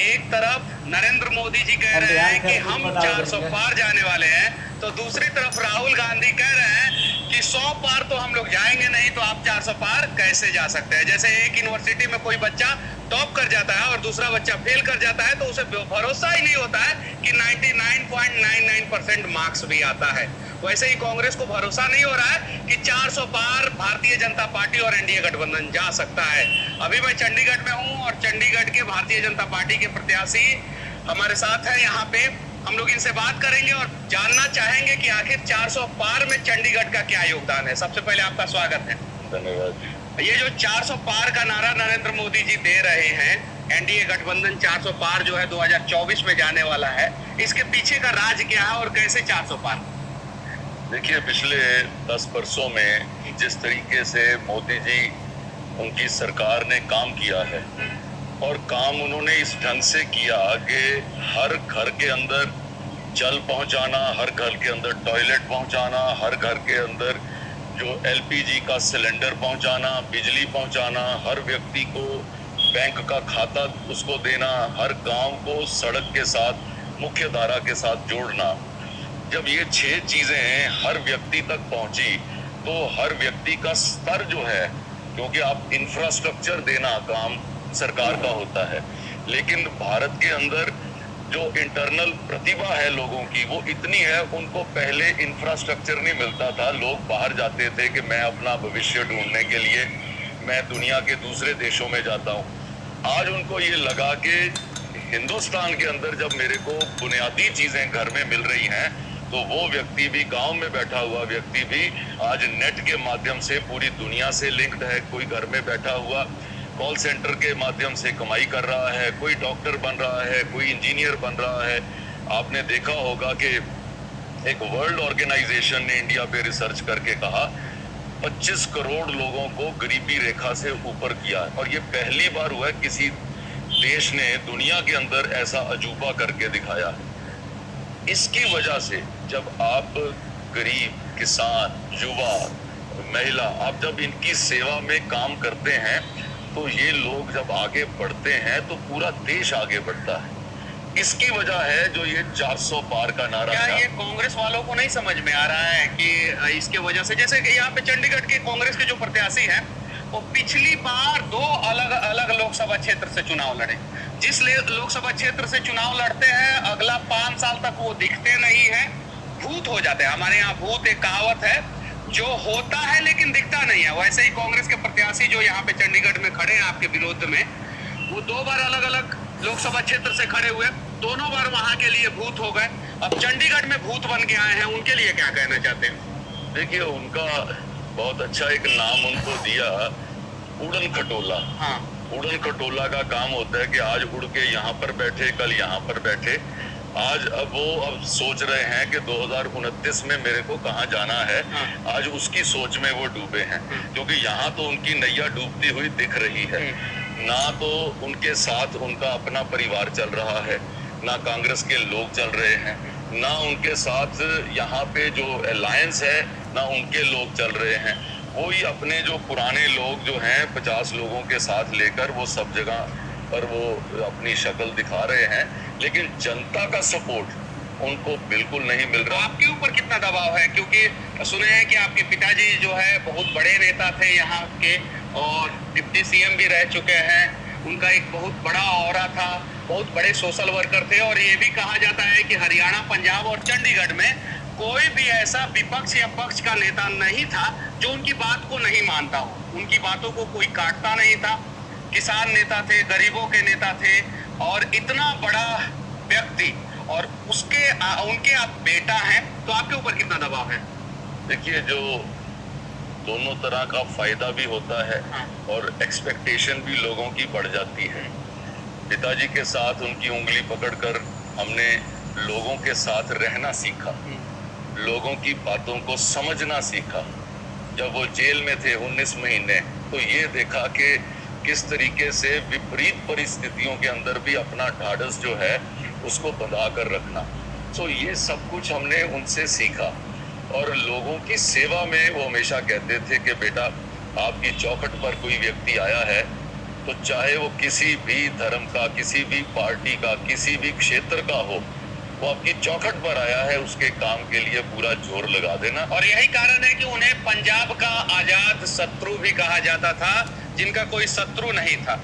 एक तरफ नरेंद्र मोदी जी कह रहे हैं कि हम 400 पार जाने वाले हैं, तो दूसरी तरफ राहुल गांधी कह रहे हैं कि 100 पार तो हम लोग जाएंगे नहीं, तो आप 400 पार कैसे जा सकते हैं। जैसे एक यूनिवर्सिटी में कोई बच्चा टॉप कर जाता है और दूसरा बच्चा फेल कर जाता है, तो उसे भरोसा ही नहीं होता है कि 99.99% मार्क्स भी आता है। वैसे ही कांग्रेस को भरोसा नहीं हो रहा है कि 400 पार भारतीय जनता पार्टी और एनडीए गठबंधन जा सकता है। अभी मैं चंडीगढ़ में हूं और चंडीगढ़ के भारतीय जनता पार्टी के प्रत्याशी हमारे साथ हैं यहाँ पे। हम लोग इनसे बात करेंगे और जानना चाहेंगे कि आखिर 400 पार में चंडीगढ़ का क्या योगदान है। सबसे पहले आपका स्वागत है। धन्यवाद। ये जो 400 पार का नारा नरेंद्र मोदी जी दे रहे हैं, एनडीए गठबंधन 400 पार जो है 2024 में जाने वाला है, इसके पीछे का राज क्या है और कैसे 400 पार? देखिए, पिछले 10 वर्षों में जिस तरीके से मोदी जी, उनकी सरकार ने काम किया है और काम उन्होंने इस ढंग से किया कि हर घर के अंदर जल पहुंचाना, हर घर के अंदर टॉयलेट पहुंचाना, हर घर के अंदर जो एलपीजी का सिलेंडर पहुंचाना, बिजली पहुंचाना, हर व्यक्ति को बैंक का खाता उसको देना, हर गांव को सड़क के साथ, मुख्य धारा के साथ जोड़ना। जब ये 6 चीजें हर व्यक्ति तक पहुंची तो हर व्यक्ति का स्तर जो है, क्योंकि आप इंफ्रास्ट्रक्चर देना काम सरकार का होता है, लेकिन भारत के अंदर जो इंटरनल प्रतिभा है लोगों की वो इतनी है, उनको पहले इंफ्रास्ट्रक्चर नहीं मिलता था। लोग बाहर जाते थे कि मैं अपना भविष्य ढूंढने के लिए मैं दुनिया के दूसरे देशों में जाता हूँ। आज उनको ये लगा कि हिंदुस्तान के अंदर जब मेरे को बुनियादी चीजें घर में मिल रही हैं, तो वो व्यक्ति भी, गांव में बैठा हुआ व्यक्ति भी आज नेट के माध्यम से पूरी दुनिया से लिंक्ड है। कोई घर में बैठा हुआ कॉल सेंटर के माध्यम से कमाई कर रहा है, कोई डॉक्टर बन रहा है, कोई इंजीनियर बन रहा है। आपने देखा होगा कि एक वर्ल्ड ऑर्गेनाइजेशन ने इंडिया पे रिसर्च करके कहा 25 करोड़ लोगों को गरीबी रेखा से ऊपर किया है, और ये पहली बार हुआ है किसी देश ने दुनिया के अंदर ऐसा अजूबा करके दिखाया है। इसकी वजह से जब आप गरीब, किसान, युवा, महिला, आप जब इनकी सेवा में काम करते हैं, तो ये लोग जब आगे बढ़ते हैं तो पूरा देश आगे बढ़ता है। इसकी वजह है जो ये 400 पार का नारा। क्या ये कांग्रेस वालों को नहीं समझ में आ रहा है कि इसके वजह से, जैसे कि यहाँ पे चंडीगढ़ के कांग्रेस के जो प्रत्याशी हैं, वो पिछली बार 2 अलग अलग लोकसभा क्षेत्र से चुनाव लड़े। जिस लोकसभा क्षेत्र से चुनाव लड़ते हैं, अगला 5 साल तक वो दिखते नहीं है, भूत हो जाते हैं। हमारे यहाँ भूत एक कहावत है, जो होता है लेकिन दिखता नहीं है। वैसे ही कांग्रेस के प्रत्याशी जो यहाँ पे चंडीगढ़ में खड़े हैं आपके विरोध में, वो 2 बार अलग अलग लोकसभा क्षेत्र से खड़े हुए, दोनों बार वहां के लिए भूत हो गए। अब चंडीगढ़ में भूत बन के आए हैं, उनके लिए क्या कहना चाहते हैं? देखिए, उनका बहुत अच्छा एक नाम उनको दिया, उड़न खटोला। हाँ, उड़न खटोला का काम होता है कि आज उड़ के यहाँ पर बैठे, कल यहाँ पर बैठे। आज अब वो सोच रहे हैं कि 2029 में मेरे को कहाँ जाना है। हाँ। आज उसकी सोच में वो डूबे हैं, क्योंकि यहाँ तो उनकी नैया डूबती हुई दिख रही है। ना तो उनके साथ उनका अपना परिवार चल रहा है, ना कांग्रेस के लोग चल रहे हैं, ना उनके साथ यहाँ पे जो अलायंस है, ना उनके लोग चल रहे हैं। वही अपने जो पुराने लोग जो हैं 50 लोगों के साथ लेकर वो सब जगह पर वो अपनी शक्ल दिखा रहे हैं, लेकिन जनता का सपोर्ट उनको बिल्कुल नहीं मिल रहा। आपके ऊपर कितना दबाव है? क्योंकि सुने हैं कि आपके पिताजी जो है बहुत बड़े नेता थे यहाँ के और डिप्टी सीएम भी रह चुके हैं। उनका एक बहुत बड़ा ऑरा था, बहुत बड़े सोशल वर्कर थे, और ये भी कहा जाता है कि हरियाणा, पंजाब और चंडीगढ़ में कोई भी ऐसा विपक्ष या पक्ष का नेता नहीं था जो उनकी बात को नहीं मानता हो। उनकी बातों को कोई काटता नहीं था। किसान नेता थे, गरीबों के नेता थे, और इतना बड़ा व्यक्ति, और उनके आप बेटा हैं, तो आपके ऊपर कितना दबाव है? देखिए, जो दोनों तरह का फायदा भी होता है। हाँ। और एक्सपेक्टेशन भी लोगों की बढ़ जाती है। पिताजी के साथ उनकी उंगली पकड़कर हमने लोगों के साथ रहना सीखा, लोगों की बातों को समझना सीखा। जब वो जेल में थे 19 महीने, तो ये देखा कि किस तरीके से विपरीत परिस्थितियों के अंदर भी अपना ढाढ़स जो है उसको बंधा कर रखना। तो ये सब कुछ हमने उनसे सीखा। और लोगों की सेवा में वो हमेशा कहते थे कि बेटा, आपकी चौखट पर कोई व्यक्ति आया है तो चाहे वो किसी भी धर्म का, किसी भी पार्टी का, किसी भी क्षेत्र का हो, वो आपकी चौखट पर आया है, उसके काम के लिए पूरा जोर लगा देना। और यही कारण है कि उन्हें पंजाब का आजाद शत्रु भी कहा जाता था, जिनका कोई शत्रु नहीं था।